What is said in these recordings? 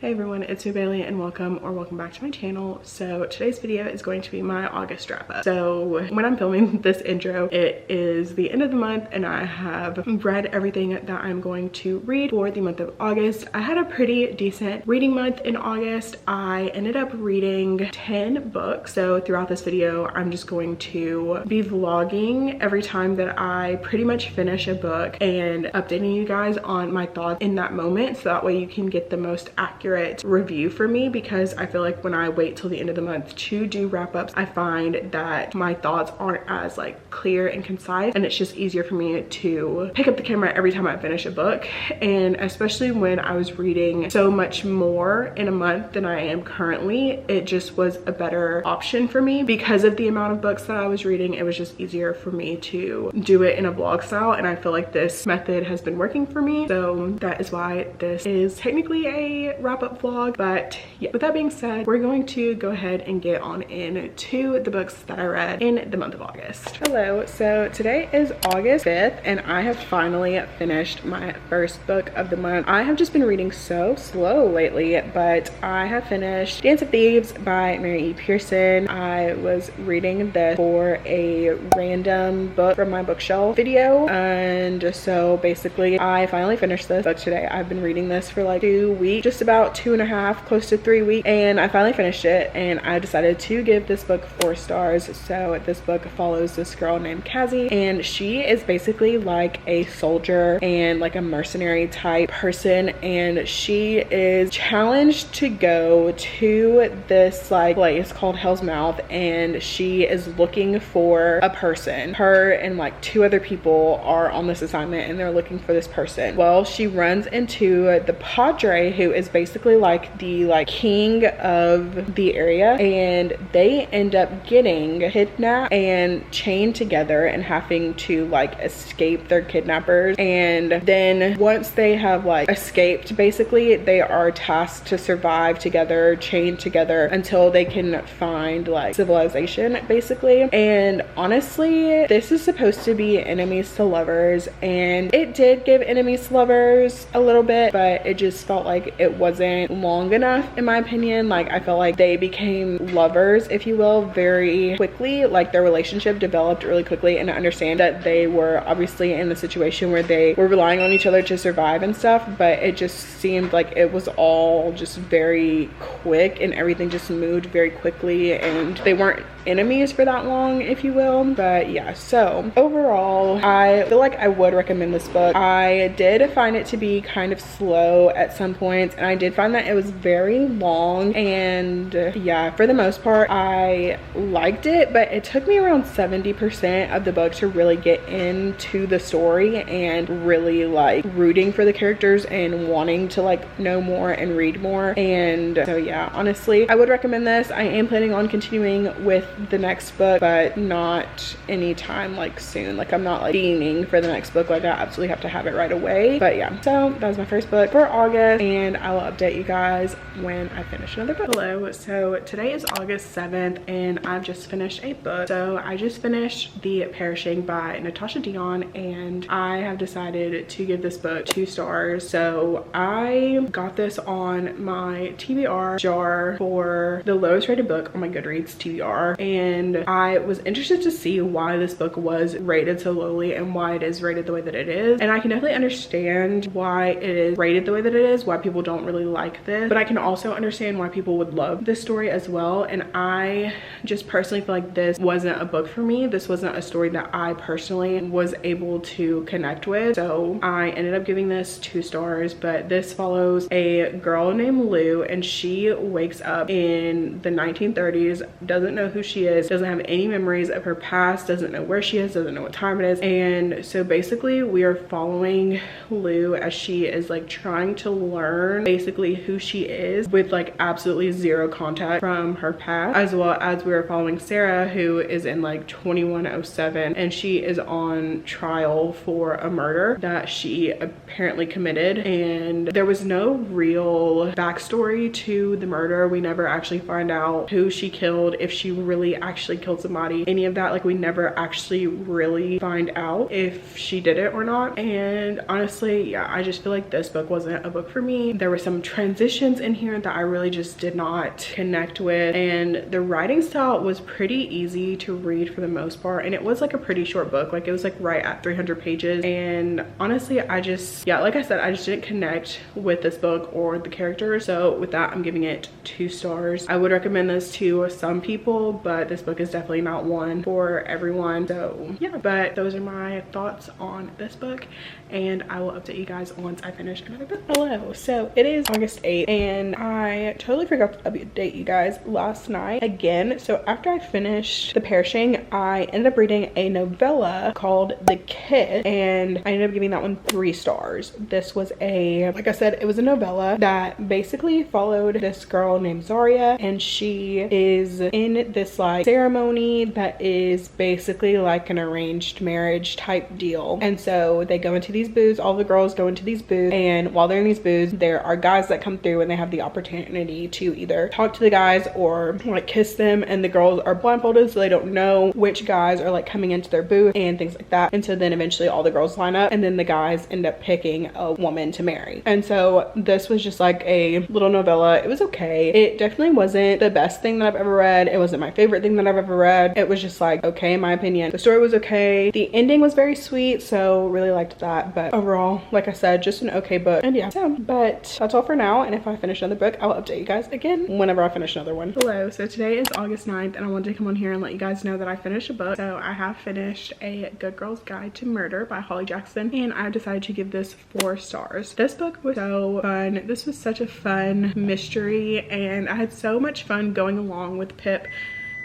Hey everyone, it's me Bailey and welcome back to my channel. So today's video is going to be my August wrap up. So when I'm filming this intro, it is the end of the month and I have read everything that I'm going to read for the month of August. I had a pretty decent reading month in August. I ended up reading 10 books. So throughout this video, I'm just going to be vlogging every time that I pretty much finish a book and updating you guys on my thoughts in that moment, so that way you can get the most accurate review for me, because I feel like when I wait till the end of the month to do wrap-ups, I find that my thoughts aren't as clear and concise, and it's just easier for me to pick up the camera every time I finish a book. And especially when I was reading so much more in a month than I am currently, it just was a better option for me because of the amount of books that I was reading. It was just easier for me to do it in a vlog style, and I feel like this method has been working for me, so that is why this is technically a wrap-up vlog. But yeah, with that being said, we're going to go ahead and get on into the books that I read in the month of August. Hello, so today is August 5th and I have finally finished my first book of the month. I have just been reading so slow lately, but I have finished Dance of Thieves by Mary E. Pearson. I was reading this for a random book from my bookshelf video, and so basically I finally finished this book today. I've been reading this for like 2 weeks, just about 2.5, close to 3 weeks, and I finally finished it, and I decided to give this book 4 stars. So this book follows this girl named Cassie, and she is basically like a soldier and like a mercenary type person, and she is challenged to go to this place called Hell's Mouth, and she is looking for a person. Her and like 2 other people are on this assignment, and they're looking for this person. Well, she runs into the Padre, who is basically like the king of the area, and they end up getting kidnapped and chained together and having to escape their kidnappers. And then once they have escaped, basically they are tasked to survive together, chained together, until they can find civilization basically. And honestly, this is supposed to be enemies to lovers, and it did give enemies to lovers a little bit, but it just felt like it wasn't long enough in my opinion. I felt like they became lovers, if you will, very quickly. Their relationship developed really quickly, and I understand that they were obviously in a situation where they were relying on each other to survive and stuff, but it just seemed like it was all just very quick and everything just moved very quickly, and they weren't enemies for that long, if you will. But yeah, so overall I feel like I would recommend this book. I did find it to be kind of slow at some points, and I did find that it was very long, and yeah, for the most part I liked it, but it took me around 70% of the book to really get into the story and really rooting for the characters and wanting to know more and read more. And so yeah, honestly I would recommend this. I am planning on continuing with the next book, but not anytime soon. I'm not fiending for the next book. I absolutely have to have it right away. But yeah, so that was my first book for August, and I will update you guys when I finish another book. Hello, so today is August 7th and I've just finished a book. So I just finished The Perishing by Natasha Dion, and I have decided to give this book 2 stars. So I got this on my TBR jar for the lowest rated book on my Goodreads TBR, and I was interested to see why this book was rated so lowly and why it is rated the way that it is. And I can definitely understand why it is rated the way that it is, why people don't really like this, but I can also understand why people would love this story as well. And I just personally feel like this wasn't a book for me. This wasn't a story that I personally was able to connect with, so I ended up giving this 2 stars. But this follows a girl named Lou, and she wakes up in the 1930s, doesn't know who she is, doesn't have any memories of her past, doesn't know where she is, doesn't know what time it is. And so basically we are following Lou as she is trying to learn basically who she is with absolutely 0 contact from her past, as well as we are following Sarah, who is in 2107, and she is on trial for a murder that she apparently committed. And there was no real backstory to the murder. We never actually find out who she killed, if she really actually killed somebody, any of that. We never actually really find out if she did it or not. And honestly, yeah, I just feel like this book wasn't a book for me. There were some transitions in here that I really just did not connect with, and the writing style was pretty easy to read for the most part, and it was like a pretty short book. Like it was like right at 300 pages, and honestly I just, yeah, like I said, I just didn't connect with this book or the characters. So with that, I'm giving it 2 stars. I would recommend this to some people, but this book is definitely not one for everyone. So yeah, but those are my thoughts on this book, and I will update you guys once I finish another book. Hello, so it is August 8th, and I totally forgot to update you guys last night again. So after I finished The Perishing, I ended up reading a novella called The Kid, and I ended up giving that one 3 stars. This was a, like I said, it was a novella that basically followed this girl named Zaria, and she is in this like ceremony that is basically like an arranged marriage type deal. And so they go into these booths, all the girls go into these booths, and while they're in these booths, there are guys that come through and they have the opportunity to either talk to the guys or like kiss them, and the girls are blindfolded so they don't know which guys are like coming into their booth and things like that. And so then eventually all the girls line up, and then the guys end up picking a woman to marry. And so this was just like a little novella. It was okay. It definitely wasn't the best thing that I've ever read. It wasn't my favorite thing that I've ever read. It was just like okay in my opinion. The story was okay. The ending was very sweet, so really liked that. But overall, like I said, just an okay book. And yeah, so but that's all for now, and if I finish another book, I'll update you guys again whenever I finish another one. Hello, so today is August 9th, and I wanted to come on here and let you guys know that I finished a book. So I have finished A Good Girl's Guide to Murder by Holly Jackson, and I decided to give this 4 stars. This book was so fun. This was such a fun mystery, and I had so much fun going along with Pip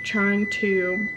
trying to,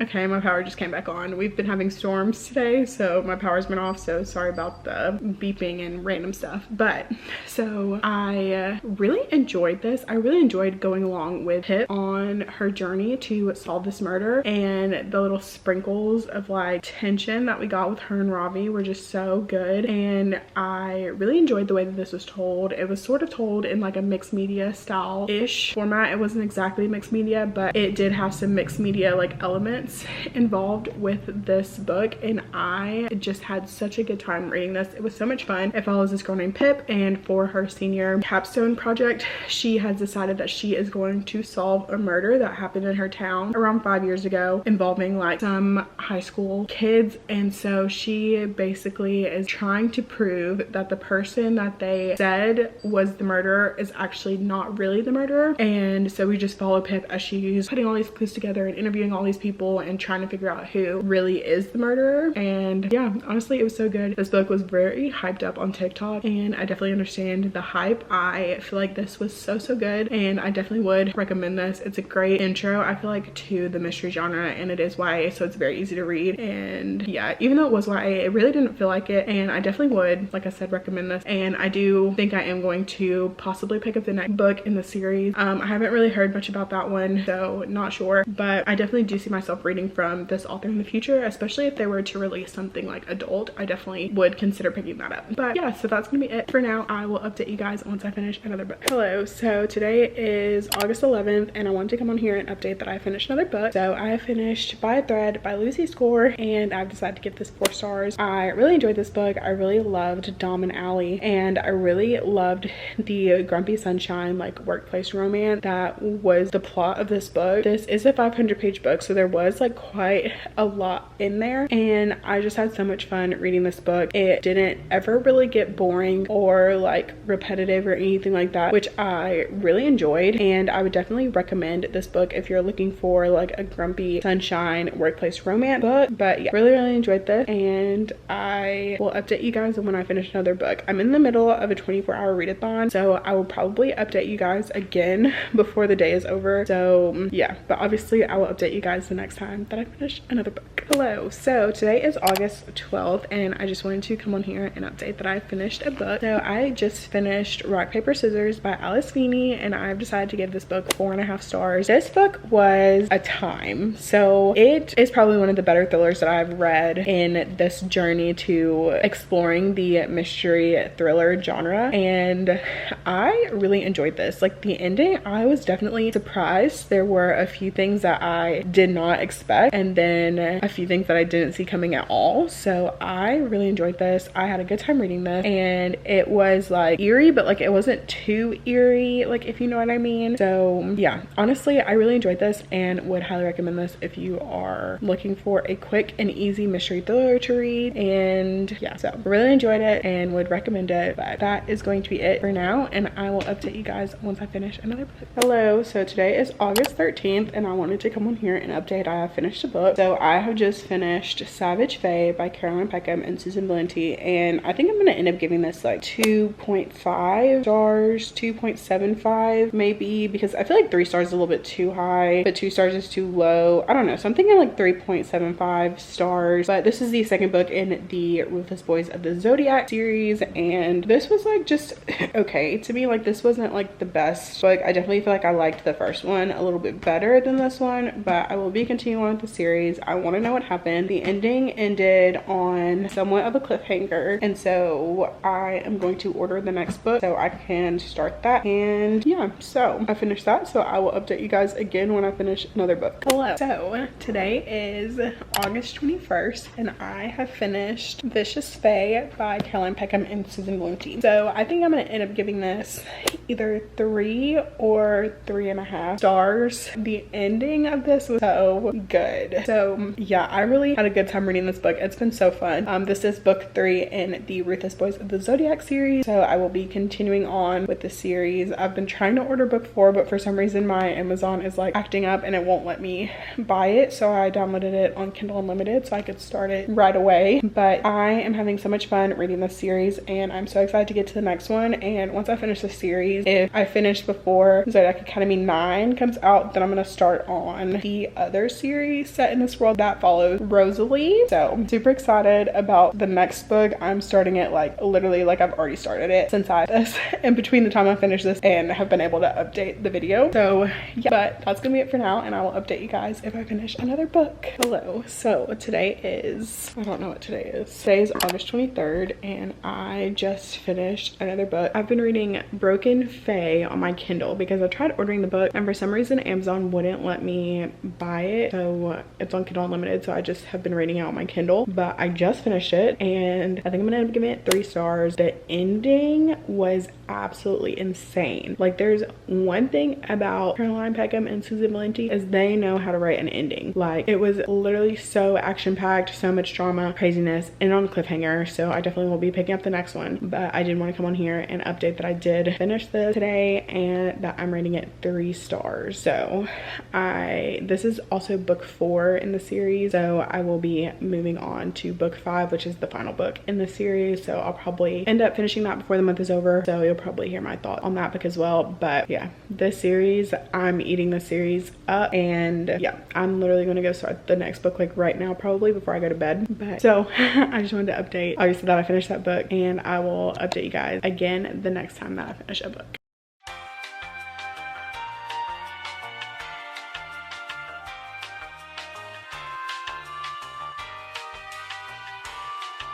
okay, my power just came back on. We've been having storms today, so my power's been off, so sorry about the beeping and random stuff. But so I really enjoyed this. I really enjoyed going along with Pip on her journey to solve this murder, and the little sprinkles of like tension that we got with her and Ravi were just so good. And I really enjoyed the way that this was told. It was sort of told in like a mixed media style ish format. It wasn't exactly mixed media, but it did have some mixed media like elements involved with this book, and I just had such a good time reading this. It was so much fun. It follows this girl named Pip, and for her senior capstone project, she has decided that she is going to solve a murder that happened in her town around 5 years ago involving like some high school kids. And so she basically is trying to prove that the person that they said was the murderer is actually not really the murderer. And so we just follow Pip as she's putting all these clues together and interviewing all these people and trying to figure out who really is the murderer. And yeah, honestly, it was so good. This book was very hyped up on TikTok, and I definitely understand the hype. I feel like this was so good, and I definitely would recommend this. It's a great intro, I feel like, to the mystery genre, and it is YA, so it's very easy to read. And yeah, even though it was YA, it really didn't feel like it, and I definitely would, like I said, recommend this. And I do think I am going to possibly pick up the next book in the series. I haven't really heard much about that one, so not sure, but I definitely do see myself reading from this author in the future, especially if they were to release something like adult. I definitely would consider picking that up. But yeah, so that's gonna be it for now. I will update you guys once I finish another book. Hello, so today is August 11th, and I wanted to come on here and update that I finished another book. So I finished By a Thread by Lucy Score, and I've decided to give this 4 stars. I really enjoyed this book. I really loved Dom and Allie, and I really loved the Grumpy Sunshine like workplace romance that was the plot of this book. This is a 500-page book, so there was like quite a lot in there, and I just had so much fun reading this book. It didn't ever really get boring or like repetitive or anything like that, which I really enjoyed, and I would definitely recommend this book if you're looking for like a Grumpy Sunshine workplace romance book. But yeah, really enjoyed this, and I will update you guys when I finish another book. I'm in the middle of a 24-hour readathon, so I will probably update you guys again before the day is over. So yeah, but obviously I will update you guys the next time that I finish another book. Hello, so today is August 12th, and I just wanted to come on here and update that I finished a book. So I just finished Rock Paper Scissors by Alice Feeney, and I've decided to give this book 4.5 stars. This book was a time, so it is probably one of the better thrillers that I've read in this journey to exploring the mystery thriller genre, and I really enjoyed this. Like the ending, I was definitely surprised. There were a few few things that I did not expect, and then a few things that I didn't see coming at all. So I really enjoyed this. I had a good time reading this, and it was like eerie, but like it wasn't too eerie, like, if you know what I mean. So yeah, honestly, I really enjoyed this and would highly recommend this if you are looking for a quick and easy mystery thriller to read. And yeah, so really enjoyed it and would recommend it. But that is going to be it for now, and I will update you guys once I finish another book. Hello, so today is August 13th, and I wanted to come on here and update. I have finished a book. So I have just finished Savage Fae by Caroline Peckham and Susan Valenti, and I think I'm gonna end up giving this like 2.5 stars, 2.75 maybe, because I feel like 3 stars is a little bit too high, but 2 stars is too low. I don't know, so I'm thinking like 3.75 stars. But this is the second book in the Ruthless Boys of the Zodiac series, and this was like just okay to me. Like, this wasn't like the best. Like, I definitely feel like I liked the first one a little bit better than this one, but I will be continuing on with the series. I want to know what happened. The ending ended on somewhat of a cliffhanger, and so I am going to order the next book so I can start that. And yeah, so I finished that, so I will update you guys again when I finish another book. Hello, so today is August 21st, and I have finished Vicious Fae by Caroline Peckham and Susan Valenti. So I think I'm gonna end up giving this either 3 or 3.5 stars. The ending of this was so good. So yeah, I really had a good time reading this book. It's been so fun. This is book 3 in the Ruthless Boys of the Zodiac series, so I will be continuing on with the series. I've been trying to order book 4, but for some reason my Amazon is like acting up and it won't let me buy it, so I downloaded it on Kindle Unlimited so I could start it right away. But I am having so much fun reading this series, and I'm so excited to get to the next one. And once I finish the series, if I finish before Zodiac Academy 9 comes out, then I'm gonna start on the other series set in this world that follows Rosalie. So I'm super excited about the next book. I'm starting it like literally like I've already started it since I this in between the time I finish this and have been able to update the video. So yeah, but that's gonna be it for now, and I will update you guys if I finish another book. Hello, so today is, I don't know what today is. Today is August 23rd, and I just finished another book. I've been reading Broken Fae on my Kindle because I tried ordering the book and for some reason Amazon wouldn't let me buy it, so it's on Kindle Unlimited, so I just have been reading it on my Kindle. But I just finished it, and I think I'm gonna end up giving it 3 stars. The ending was absolutely insane. Like, there's one thing about Caroline Peckham and Susan Valenti is they know how to write an ending. Like, it was literally so action-packed, so much drama, craziness, and on a cliffhanger. So I definitely will be picking up the next one, but I did want to come on here and update that I did finish this today and that I'm rating it 3 stars. So this is also book 4 in the series, so I will be moving on to book 5, which is the final book in the series. So I'll probably end up finishing that before the month is over, so you'll probably hear my thoughts on that book as well. But yeah, this series, I'm eating the series up, and yeah, I'm literally going to go start the next book like right now, probably before I go to bed. But so I just wanted to update obviously that I finished that book, and I will update you guys again the next time that I finish a book.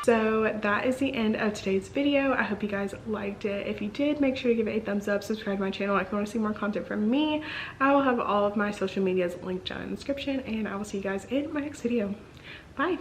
So that is the end of today's video. I hope you guys liked it. If you did, make sure to give it a thumbs up, subscribe to my channel if you want to see more content from me. I will have all of my social medias linked down in the description, and I will see you guys in my next video. Bye.